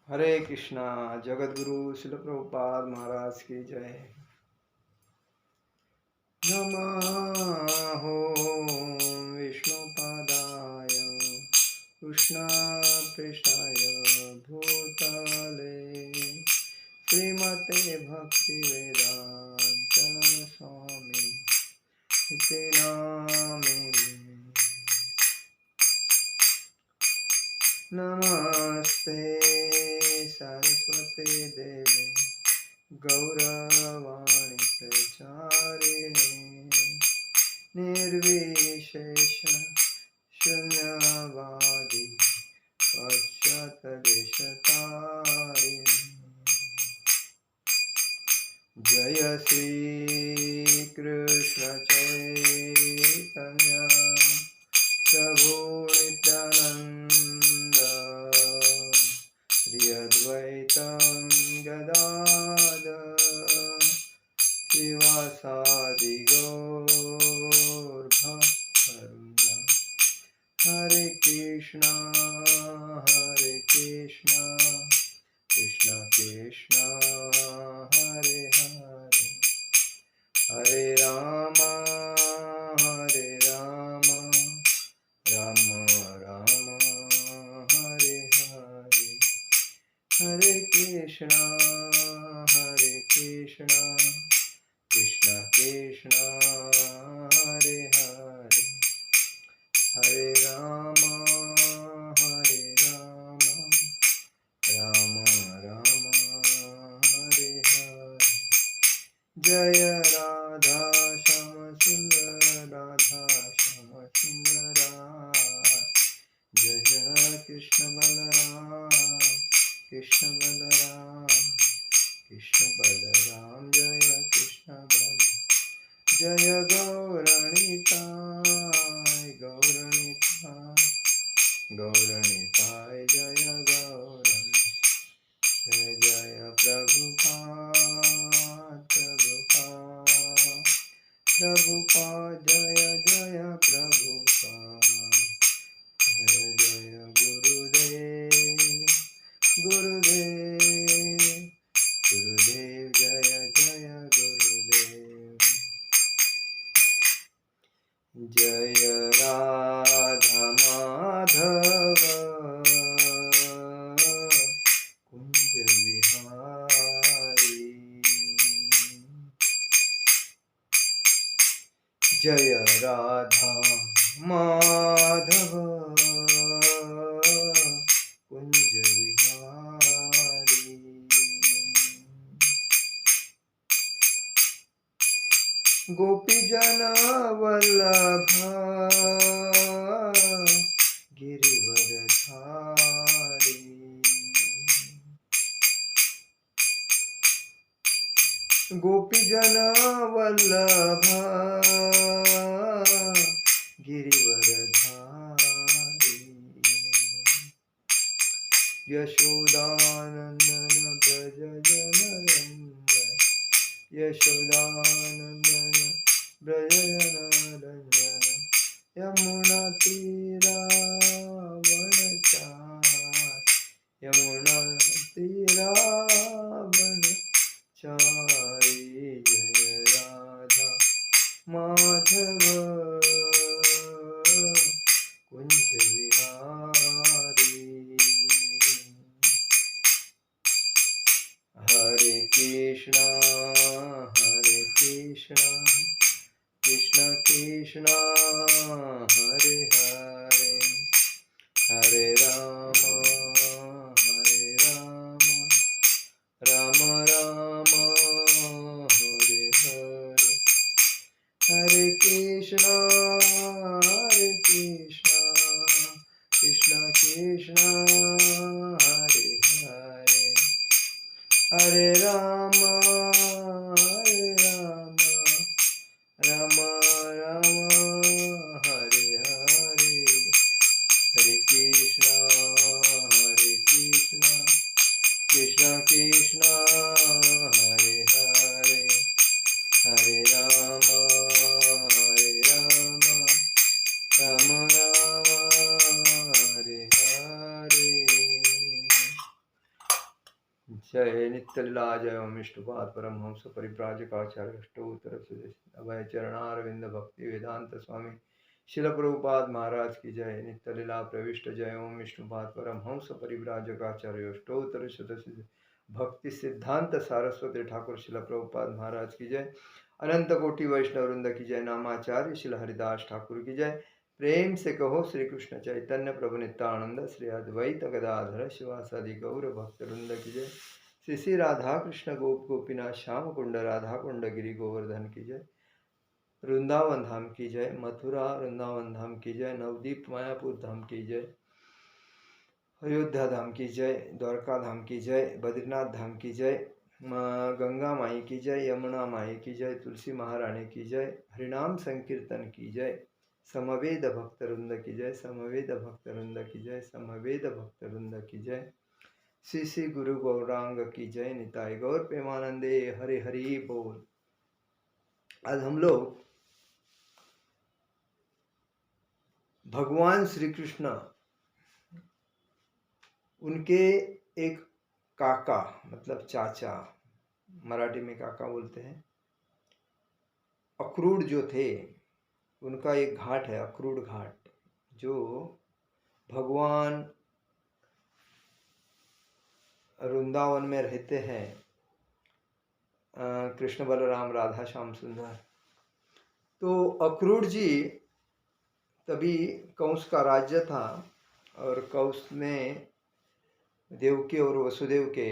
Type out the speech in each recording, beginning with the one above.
हरे कृष्णा। जगत गुरु शिल प्रभुपाद महाराज की जय। नमो विष्णुपादाय कृष्णपृष्ठाय भूतले श्रीमते भक्तिवेदांत स्वामी इति नामिने। नमस्ते सरस्वती देवी गौरवाणी प्रचारिणे निर्विशेष शून्यवादी पश्चात्देशतारिणे। जय श्री कृष्ण चैतन्य प्रभु नित्यानंद श्री अद्वैतं गदाधर शिवासादि गौरभक्तवृंद। हरे कृष्णा कृष्ण कृष्ण हरे हरे, हरे राम राम राम हरे हरे, हरे कृष्णा कृष्ण कृष्ण हरे हरे, हरे राम राम राम हरे हरे। जय राधा श्याम सुंदर राधा श्याम सुंदर, जय कृष्ण बलराम कृष्ण बलराम जय कृष्ण बल, जय गौरणिताय जय गौरण, जय जय प्रभुपाद जय जय प्रभुपाद, जय जय गुरुदेव जय जय गुरुदेव। जय राधा माधव कुंज विहारी, जय राधा माधव कुंज विहारी। गोपीजन वल्लभ गिरिवरधारी, गोपीजन वल्लभ गिरिवरधारी, यशोदानंदन ब्रज जनरंजन, यशोदानंदन ब्रज जनरंजन, यमुना तीरावनचारि, यमुना तीरावनचारि, जय राधा माधव कुंज विहारी। हरे कृष्णा कृष्ण कृष्ण हरे हरे, हरे राम राम राम हरे हरे, हरे कृष्णा कृष्ण कृष्ण हरे हरे, हरे राम राम राम हरे हरे, हरे कृष्णा कृष्ण कृष्ण हरे हरे, हरे राम राम राम हरे हरे। जय नित्यलीला जय ओम विष्णुपाद परमहंस परिव्राजकाचार्य अष्टोत्तर अभय चरणारविंद भक्ति वेदांत स्वामी शिल प्रभुपाद महाराज की जय। नित्यलीला प्रविष्ट जय ओम विष्णुपाद परमहंस परिव्राजकाचार्य अष्टोत्तर भक्ति सिद्धांत सारस्वती ठाकुर शिल प्रभुपाद महाराज की जय। अनंत कोटि वैष्णव वृंद की जय। नामाचार्य शिल हरिदास ठाकुर की जय। प्रेम से कहो श्री कृष्ण चैतन्य प्रभु नित्यानंद श्री अद्वैत गदाधर शिवासादि गौर भक्त वृंद की जय। श्री श्री राधा कृष्ण गोप गोपीनाथ श्याम कुंड राधा कुंड गिरी गोवर्धन की जय। वृंदावन धाम की जय। मथुरा वृंदावन धाम की जय। नवदीप मायापुर धाम की जय। अयोध्या धाम की जय। द्वारका धाम की जय। बद्रीनाथ धाम की जय। गंगा माई की जय। यमुना माई की जय। तुलसी महारानी की जय। हरिनाम संकीर्तन की जय। समवेद भक्त वृंद की जय। समवेद भक्त वृंद की जय। समवेद भक्त वृंद की जय। श्री श्री गुरु गौरांग की जय। निताई गौर प्रेमानंदे हरे हरि बोल। आज हम लोग भगवान श्री कृष्ण उनके एक काका मतलब चाचा, मराठी में काका बोलते हैं, अक्रूर जो थे, उनका एक घाट है अक्रूर घाट, जो भगवान वृंदावन में रहते हैं, कृष्ण बलराम राधा श्याम सुंदर। तो अक्रूर जी तभी कंस का राज्य था और कंस ने देवकी और वसुदेव के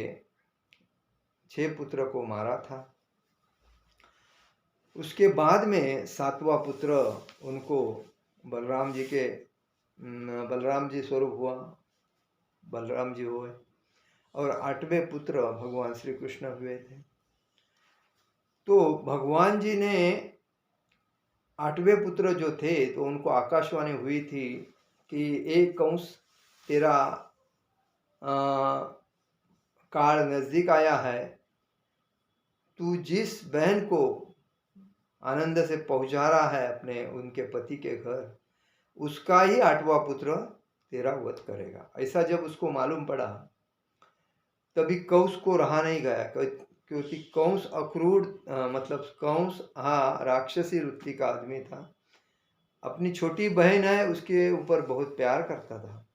6 पुत्र को मारा था। उसके बाद में 7वां पुत्र उनको बलराम जी स्वरूप हुआ, बलराम जी हुए, और 8वें पुत्र भगवान श्री कृष्ण हुए थे। तो भगवान जी ने 8वें पुत्र जो थे तो उनको आकाशवाणी हुई थी कि एक कंस तेरा काल नजदीक आया है, तू जिस बहन को आनंद से पहुंचा रहा है अपने उनके पति के घर, उसका ही 8वां पुत्र तेरा वध करेगा। ऐसा जब उसको मालूम पड़ा तभी कंस को रहा नहीं गया, क्योंकि कंस अक्रूर मतलब कंस राक्षसी वृत्ति का आदमी था। अपनी छोटी बहन है उसके ऊपर बहुत प्यार करता था,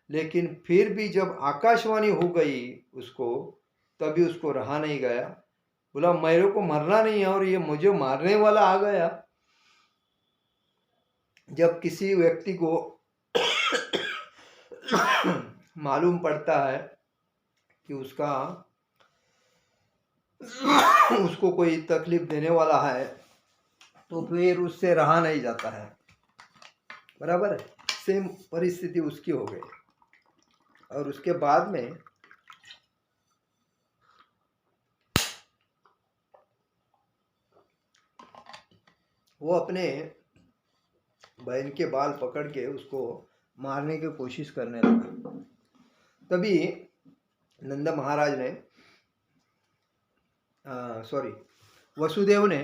लेकिन फिर भी जब आकाशवाणी हो गई उसको, तभी उसको रहा नहीं गया। बोला मेरे को मरना नहीं है और ये मुझे मारने वाला आ गया। जब किसी व्यक्ति को मालूम पड़ता है कि उसको कोई तकलीफ देने वाला है तो फिर उससे रहा नहीं जाता है। बराबर है, सेम परिस्थिति उसकी हो गई। और उसके बाद में वो अपने बहन के बाल पकड़ के उसको मारने की कोशिश करने लगा। तभी नंद महाराज ने वसुदेव ने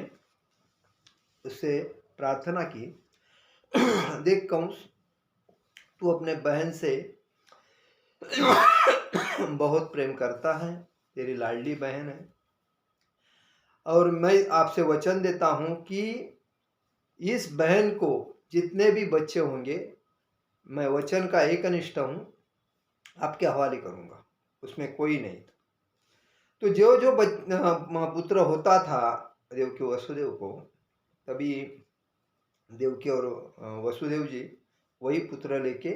उससे प्रार्थना की, देख कंस, तू अपने बहन से बहुत प्रेम करता है, तेरी लाडली बहन है, और मैं आपसे वचन देता हूं कि इस बहन को जितने भी बच्चे होंगे मैं वचन का एकनिष्ठ हूं, आपके हवाले करूंगा, उसमें कोई नहीं। तो जो जो पुत्र होता था देवकी वसुदेव को, तभी देवकी और वसुदेव जी वही पुत्र लेके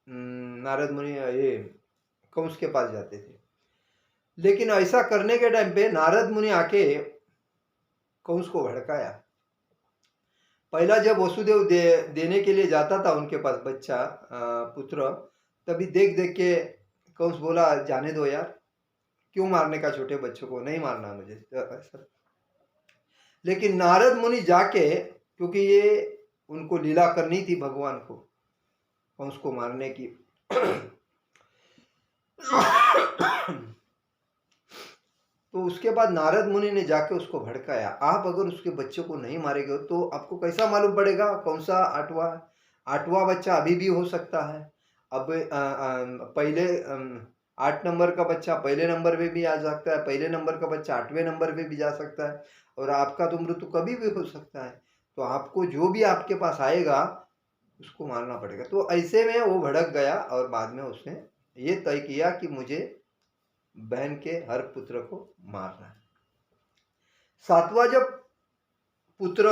नारद मुनि ये कंस के पास जाते थे। लेकिन ऐसा करने के टाइम पे नारद मुनि आके कंस को भड़काया। पहला जब वसुदेव देने के लिए जाता था उनके पास बच्चा पुत्र, तभी देख देख के कंस बोला जाने दो यार, क्यों मारने का, छोटे बच्चों को नहीं मारना मुझे। लेकिन नारद मुनि जाके, क्योंकि ये उनको लीला करनी थी भगवान को कंस को मारने की, तो उसके बाद नारद मुनि ने जाके उसको भड़काया, आप अगर उसके बच्चों को नहीं मारेंगे तो आपको कैसा मालूम पड़ेगा कौन सा 8वां बच्चा अभी भी हो सकता है। अब पहले 8 नंबर का बच्चा पहले नंबर पे भी आ सकता है, पहले नंबर का बच्चा 8वें नंबर पे भी जा सकता है, और आपका तो मृत्यु कभी भी हो सकता है। तो आपको जो भी आपके पास आएगा उसको मारना पड़ेगा। तो ऐसे में वो भड़क गया और बाद में उसने ये तय किया कि मुझे बहन के हर पुत्र को मारना है। 7वां जब पुत्र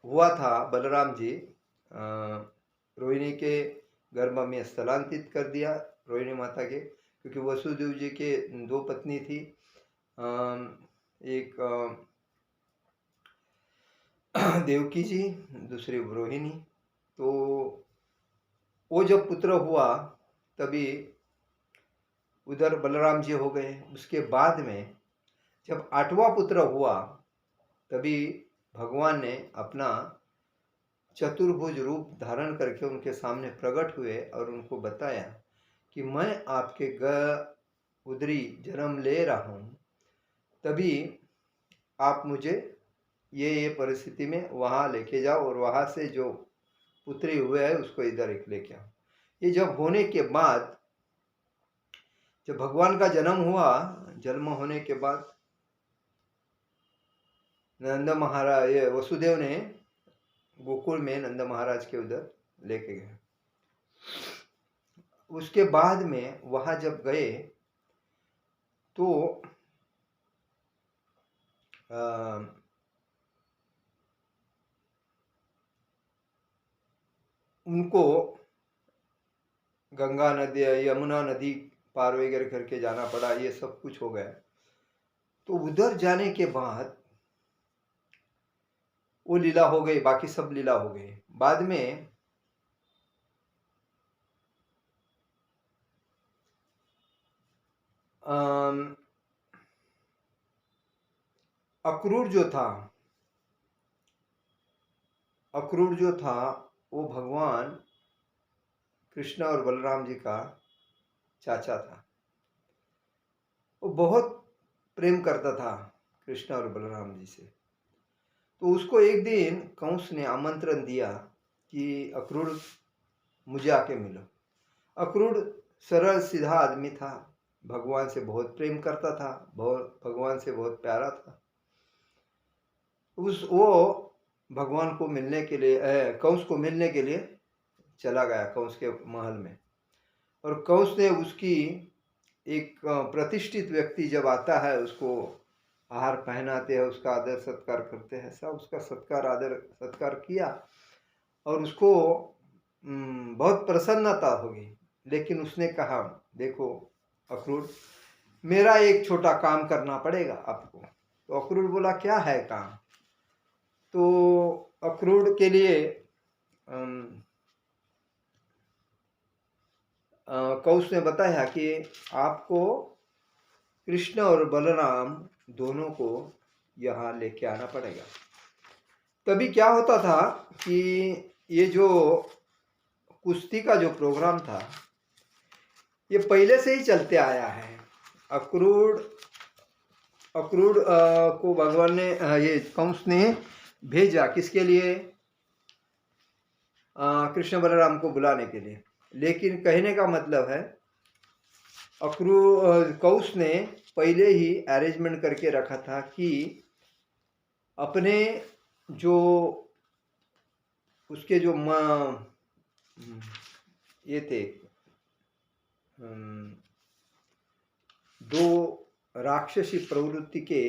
हुआ था बलराम जी, रोहिणी के गर्भ में स्थलांतरित कर दिया रोहिणी माता के, क्योंकि वसुदेव जी के 2 पत्नी थी, एक देवकी जी, दूसरी रोहिणी। तो वो जब पुत्र हुआ तभी उधर बलराम जी हो गए। उसके बाद में जब 8वां पुत्र हुआ तभी भगवान ने अपना चतुर्भुज रूप धारण करके उनके सामने प्रकट हुए और उनको बताया कि मैं आपके उदरी जन्म ले रहा हूँ, तभी आप मुझे ये परिस्थिति में वहाँ लेके जाओ और वहाँ से जो पुत्री हुए है उसको इधर एक लेके आओ। ये जब होने के बाद, जब भगवान का जन्म हुआ, जन्म होने के बाद नंद महाराज, ये वसुदेव ने गोकुल में नंद महाराज के उधर लेके गए। उसके बाद में वहां जब गए तो उनको गंगा नदी, यमुना नदी पार वगैरह करके जाना पड़ा, ये सब कुछ हो गया। तो उधर जाने के बाद वो लीला हो गई, बाकी सब लीला हो गई। बाद में अक्रूर जो था, वो भगवान कृष्ण और बलराम जी का चाचा था। वो बहुत प्रेम करता था कृष्ण और बलराम जी से। तो उसको एक दिन कंस ने आमंत्रण दिया कि अक्रूर मुझे आके मिलो। अक्रूर सरल सीधा आदमी था, भगवान से बहुत प्रेम करता था, भगवान से बहुत प्यारा था। वो भगवान को मिलने के लिए, कंस को मिलने के लिए चला गया कंस के महल में। और कंस ने उसकी, एक प्रतिष्ठित व्यक्ति जब आता है उसको आहार पहनाते हैं, उसका आदर सत्कार करते हैं, सब उसका सत्कार आदर सत्कार किया और उसको बहुत प्रसन्नता होगी। लेकिन उसने कहा, देखो अक्रूर, मेरा एक छोटा काम करना पड़ेगा आपको। तो अक्रूर बोला, क्या है काम? तो अक्रूर के लिए कंस ने बताया कि आपको कृष्ण और बलराम दोनों को यहाँ लेके आना पड़ेगा। तभी क्या होता था कि ये जो कुश्ती का जो प्रोग्राम था ये पहले से ही चलते आया है। अक्रूर को भगवान ने, ये कंस ने भेजा किसके लिए? कृष्ण बलराम को बुलाने के लिए। लेकिन कहने का मतलब है कंस ने पहले ही अरेंजमेंट करके रखा था कि अपने जो उसके जो ये थे, 2 राक्षसी प्रवृत्ति के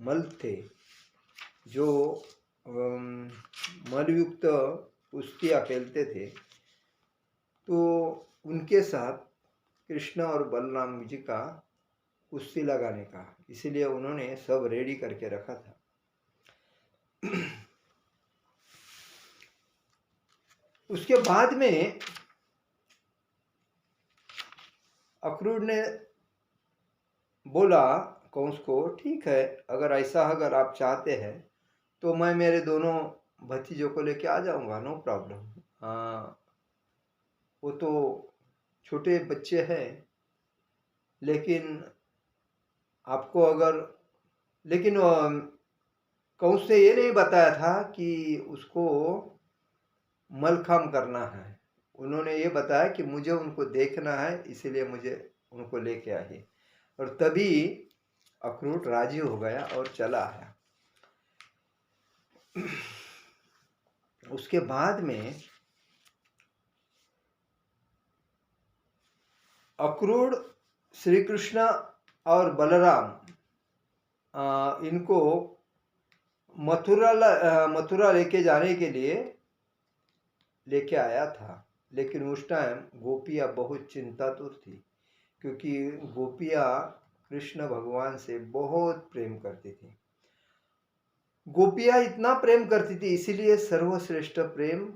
मल थे, जो मलयुक्त कुश्तियाँ खेलते थे, तो उनके साथ कृष्ण और बलराम जी का कुश्ती लगाने का, इसीलिए उन्होंने सब रेडी करके रखा था। उसके बाद में अक्रूर ने बोला कंस को, ठीक है, अगर आप चाहते हैं तो मैं मेरे दोनों भतीजों को लेके आ जाऊंगा, नो प्रॉब्लम। वो तो छोटे बच्चे हैं, लेकिन आपको लेकिन कंस ने ये नहीं बताया था कि उसको मलखाम करना है। उन्होंने ये बताया कि मुझे उनको देखना है, इसीलिए मुझे उनको लेके आई। और तभी अक्रूर राजी हो गया और चला आया। उसके बाद में अक्रूर श्री कृष्ण और बलराम इनको मथुरा लेके जाने के लिए लेके आया था। लेकिन उस टाइम गोपियाँ बहुत चिंतातुर थी, क्योंकि गोपियाँ कृष्ण भगवान से बहुत प्रेम करती थी। गोपियाँ इतना प्रेम करती थी, इसीलिए सर्वश्रेष्ठ प्रेम,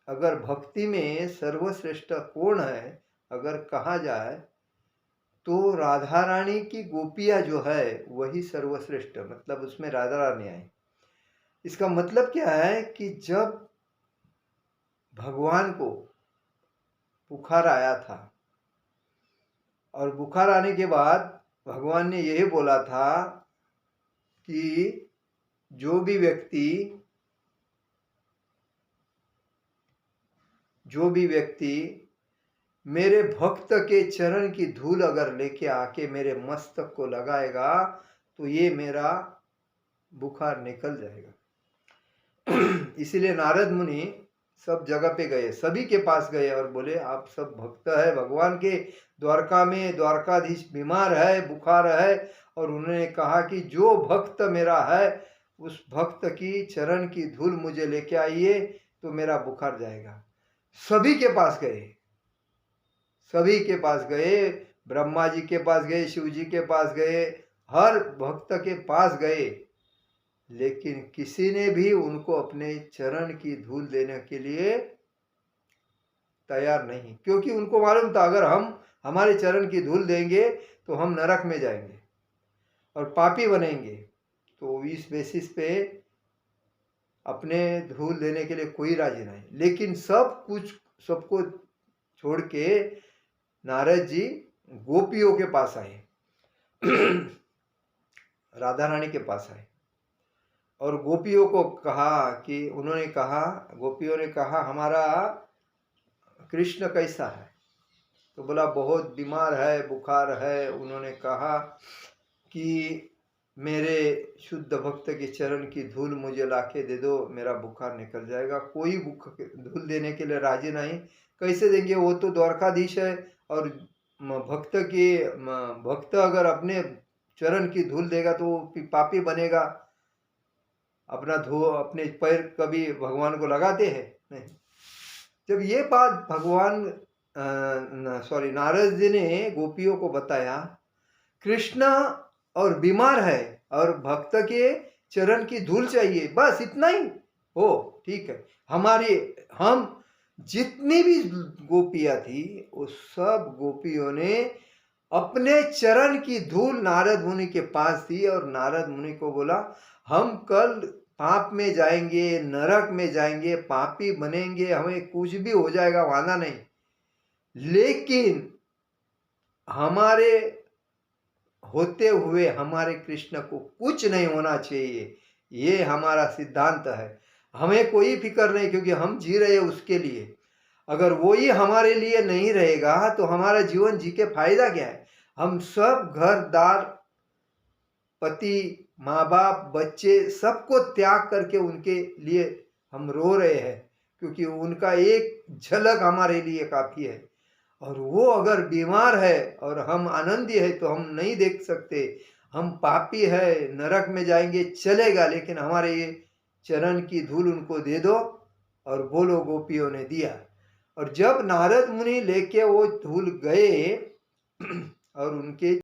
अगर भक्ति में सर्वश्रेष्ठ कौन है अगर कहा जाए तो राधा रानी की गोपियाँ जो है वही सर्वश्रेष्ठ, मतलब उसमें राधा रानी आई। इसका मतलब क्या है कि जब भगवान को बुखार आया था और बुखार आने के बाद भगवान ने यही बोला था कि जो भी व्यक्ति मेरे भक्त के चरण की धूल अगर लेके आके मेरे मस्तक को लगाएगा तो ये मेरा बुखार निकल जाएगा। इसीलिए नारद मुनि सब जगह पे गए, सभी के पास गए और बोले आप सब भक्त है भगवान के, द्वारका में द्वारकाधीश बीमार है, बुखार है, और उन्होंने कहा कि जो भक्त मेरा है उस भक्त की चरण की धूल मुझे लेके आइए तो मेरा बुखार जाएगा। सभी के पास गए, ब्रह्मा जी के पास गए, शिव जी के पास गए, हर भक्त के पास गए, लेकिन किसी ने भी उनको अपने चरण की धूल देने के लिए तैयार नहीं, क्योंकि उनको मालूम था अगर हम हमारे चरण की धूल देंगे तो हम नरक में जाएंगे और पापी बनेंगे। तो इस बेसिस पे अपने धूल देने के लिए कोई राजी नहीं। लेकिन सबको छोड़ के नारद जी गोपियों के पास आए, राधा रानी के पास आए और गोपियों को कहा कि गोपियों ने कहा हमारा कृष्ण कैसा है? तो बोला बहुत बीमार है, बुखार है। उन्होंने कहा कि मेरे शुद्ध भक्त के चरण की धूल मुझे लाके दे दो, मेरा बुखार निकल जाएगा। कोई धूल देने के लिए राजी नहीं। कैसे देंगे? वो तो द्वारकाधीश है और भक्त अगर अपने चरण की धूल देगा तो वो पापी बनेगा। अपने पैर कभी भगवान को लगाते हैं नहीं। जब ये बात नारद जी ने गोपियों को बताया, कृष्ण और बीमार है और भक्त के चरण की धूल चाहिए, बस इतना ही हो, ठीक है। हम जितनी भी गोपियां थी वो सब गोपियों ने अपने चरण की धूल नारद मुनि के पास थी और नारद मुनि को बोला हम कल पाप में जाएंगे, नरक में जाएंगे, पापी बनेंगे, हमें कुछ भी हो जाएगा, वादा नहीं, लेकिन हमारे होते हुए हमारे कृष्ण को कुछ नहीं होना चाहिए, ये हमारा सिद्धांत है। हमें कोई फिक्र नहीं, क्योंकि हम जी रहे हैं उसके लिए। अगर वो ही हमारे लिए नहीं रहेगा तो हमारा जीवन जी के फायदा क्या है? हम सब घर दार, पति, माँ बाप, बच्चे सबको त्याग करके उनके लिए हम रो रहे हैं, क्योंकि उनका एक झलक हमारे लिए काफी है। और वो अगर बीमार है और हम आनंदी है तो हम नहीं देख सकते। हम पापी है, नरक में जाएंगे चलेगा, लेकिन हमारे ये चरण की धूल उनको दे दो। और बोलो गोपियों ने दिया। और जब नारद मुनि लेके वो धूल गए और उनके